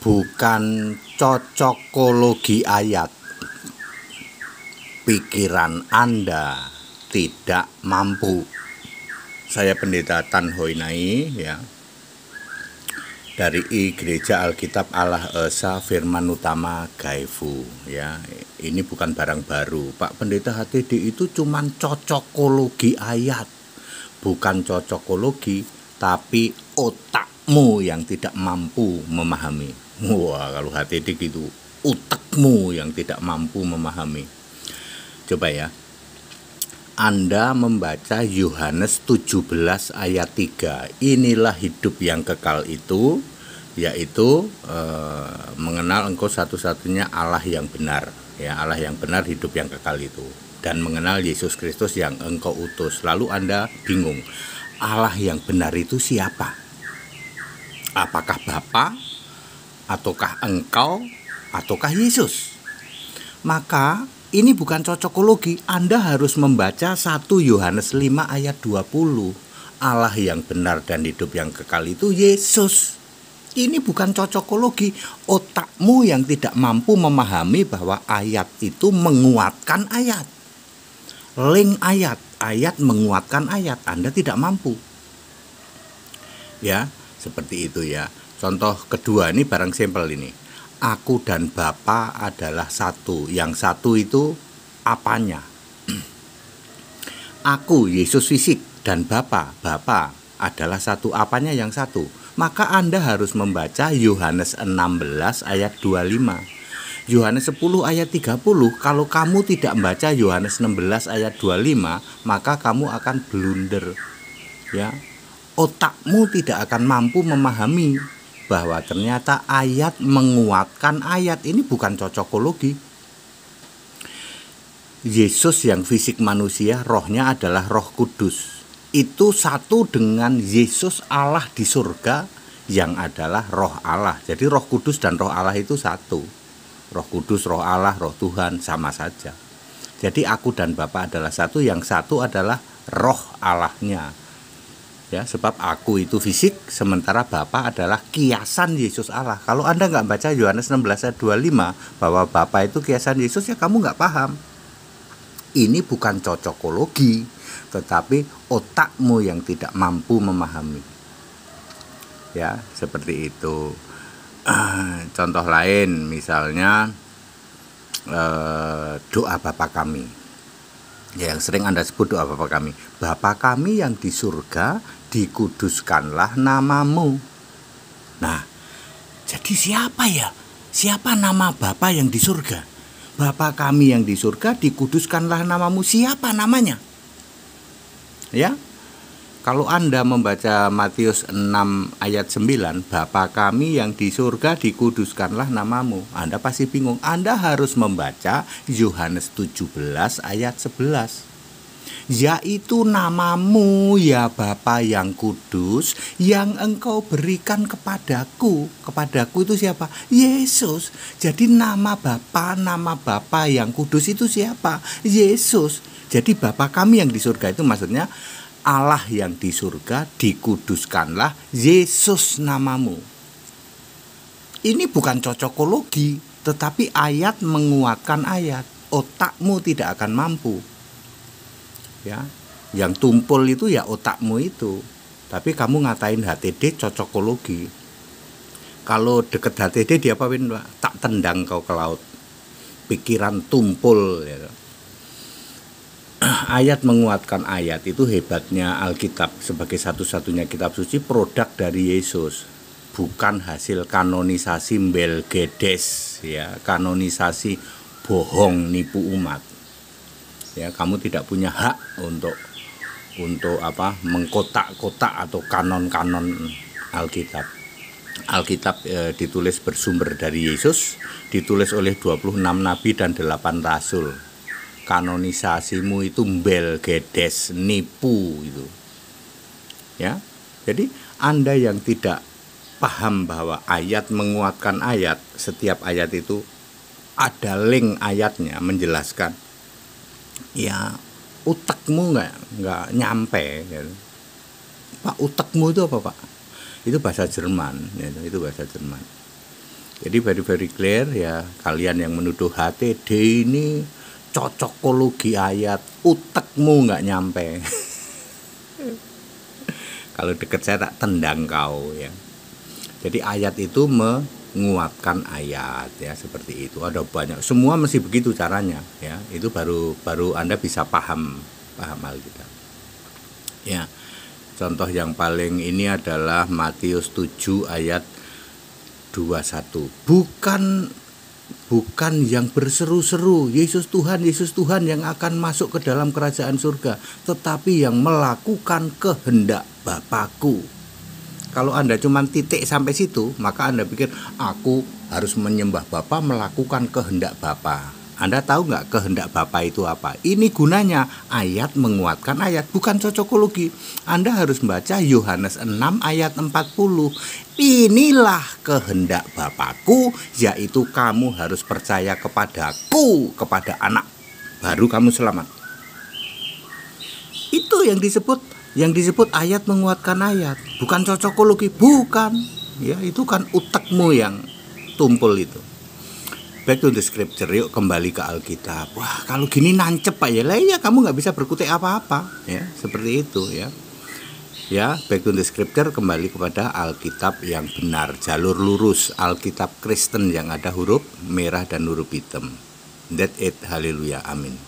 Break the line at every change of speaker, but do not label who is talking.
bukan cocokologi ayat. Pikiran Anda tidak mampu. Saya Pendeta Tan Hoi Nai, ya, dari Gereja Alkitab Allah Esa Firman Utama Gaifu, ya. Ini bukan barang baru. Pak Pendeta HTD itu cuman cocokologi ayat, bukan cocokologi, tapi otakmu yang tidak mampu memahami. Wah, kalau HTD gitu, otakmu yang tidak mampu memahami. Coba ya, Anda membaca Yohanes 17 ayat 3. Inilah hidup yang kekal itu, yaitu mengenal engkau satu-satunya Allah yang benar. Ya, Allah yang benar, hidup yang kekal itu. Dan mengenal Yesus Kristus yang engkau utus. Lalu Anda bingung, Allah yang benar itu siapa? Apakah Bapa, ataukah engkau, ataukah Yesus? Maka ini bukan cocokologi. Anda harus membaca 1 Yohanes 5 ayat 20. Allah yang benar dan hidup yang kekal itu Yesus. Ini bukan cocokologi. Otakmu yang tidak mampu memahami bahwa ayat itu menguatkan ayat. Link ayat, ayat menguatkan ayat. Anda tidak mampu. Ya, seperti itu ya. Contoh kedua ini barang sampel ini. Aku dan Bapa adalah satu. Yang satu itu apanya? Aku, Yesus fisik, dan Bapa adalah satu. Apanya yang satu? Maka Anda harus membaca Yohanes 16 ayat 25. Yohanes 10 ayat 30. Kalau kamu tidak membaca Yohanes 16 ayat 25, maka kamu akan blunder. Ya. Otakmu tidak akan mampu memahami bahwa ternyata ayat menguatkan ayat. Ini bukan cocokologi. Yesus yang fisik manusia, rohnya adalah Roh Kudus. Itu satu dengan Yesus Allah di surga yang adalah Roh Allah. Jadi Roh Kudus dan Roh Allah itu satu. Roh Kudus, Roh Allah, Roh Tuhan sama saja. Jadi aku dan Bapa adalah satu, yang satu adalah Roh Allahnya. Ya, sebab aku itu fisik, sementara Bapa adalah kiasan Yesus Allah. Kalau Anda nggak baca Yohanes 16 ayat 25 bahwa Bapa itu kiasan Yesus, ya kamu nggak paham. Ini bukan cocokologi, tetapi otakmu yang tidak mampu memahami. Ya, seperti itu. Contoh lain, misalnya doa Bapa kami. Ya, yang sering Anda sebut doa Bapa kami. Bapa kami yang di surga, dikuduskanlah namamu. Nah, jadi siapa ya? Siapa nama Bapa yang di surga? Bapa kami yang di surga, dikuduskanlah namamu. Siapa namanya? Ya, kalau Anda membaca Matius 6 ayat 9, Bapa kami yang di surga, dikuduskanlah namamu. Anda pasti bingung. Anda harus membaca Yohanes 17 ayat 11. Yaitu namamu ya Bapa yang kudus, yang engkau berikan kepadaku. Kepadaku itu siapa? Yesus. Jadi nama Bapa yang kudus itu siapa? Yesus. Jadi Bapa kami yang di surga itu maksudnya Allah yang di surga, dikuduskanlah Yesus namamu. Ini bukan cocokologi, tetapi ayat menguatkan ayat. Otakmu tidak akan mampu. Ya, yang tumpul itu ya otakmu itu. Tapi kamu ngatain HTD cocokologi. Kalau deket HTD diapain, Pak? Tak tendang kau ke laut. Pikiran tumpul ya. Ayat menguatkan ayat, itu hebatnya Alkitab sebagai satu-satunya kitab suci, produk dari Yesus, bukan hasil kanonisasi Belgedes, ya, kanonisasi bohong nipu umat. Ya, kamu tidak punya hak untuk mengkotak-kotak atau kanon-kanon Alkitab. Alkitab ditulis bersumber dari Yesus, ditulis oleh 26 nabi dan 8 rasul. Kanonisasimu itu Belgedes, nipu itu. Ya. Jadi Anda yang tidak paham bahwa ayat menguatkan ayat, setiap ayat itu ada link ayatnya menjelaskan. Ya, utekmu nggak nyampe gitu. Pak, utekmu itu apa, Pak? Itu bahasa Jerman, itu bahasa Jerman. Jadi very clear ya, kalian yang menuduh HTD ini cocokologi ayat, utekmu nggak nyampe. Kalau deket saya tak tendang kau ya. Jadi ayat itu menguatkan ayat ya, seperti itu. Ada banyak, semua mesti begitu caranya ya. Itu baru Anda bisa paham Alkitab. Ya. Contoh yang paling ini adalah Matius 7 ayat 21. Bukan yang berseru-seru Yesus Tuhan yang akan masuk ke dalam kerajaan surga, tetapi yang melakukan kehendak Bapakku. Kalau Anda cuma titik sampai situ, maka Anda pikir aku harus menyembah Bapa, melakukan kehendak Bapa. Anda tahu nggak kehendak Bapa itu apa? Ini gunanya ayat menguatkan ayat, bukan cocokologi. Anda harus membaca Yohanes 6 ayat 40. Inilah kehendak Bapakku, yaitu kamu harus percaya kepadaku, kepada anak, baru kamu selamat. Itu yang disebut ayat menguatkan ayat, bukan cocokologi, bukan. Ya, itu kan utekmu yang tumpul itu. Back to the scripture, yuk kembali ke Alkitab. Wah, kalau gini nancep Pak ya, lah ya kamu nggak bisa berkutik apa-apa ya, seperti itu ya. Ya, back to the scripture, kembali kepada Alkitab yang benar, jalur lurus, Alkitab Kristen yang ada huruf merah dan huruf hitam. That's it, haleluya, amin.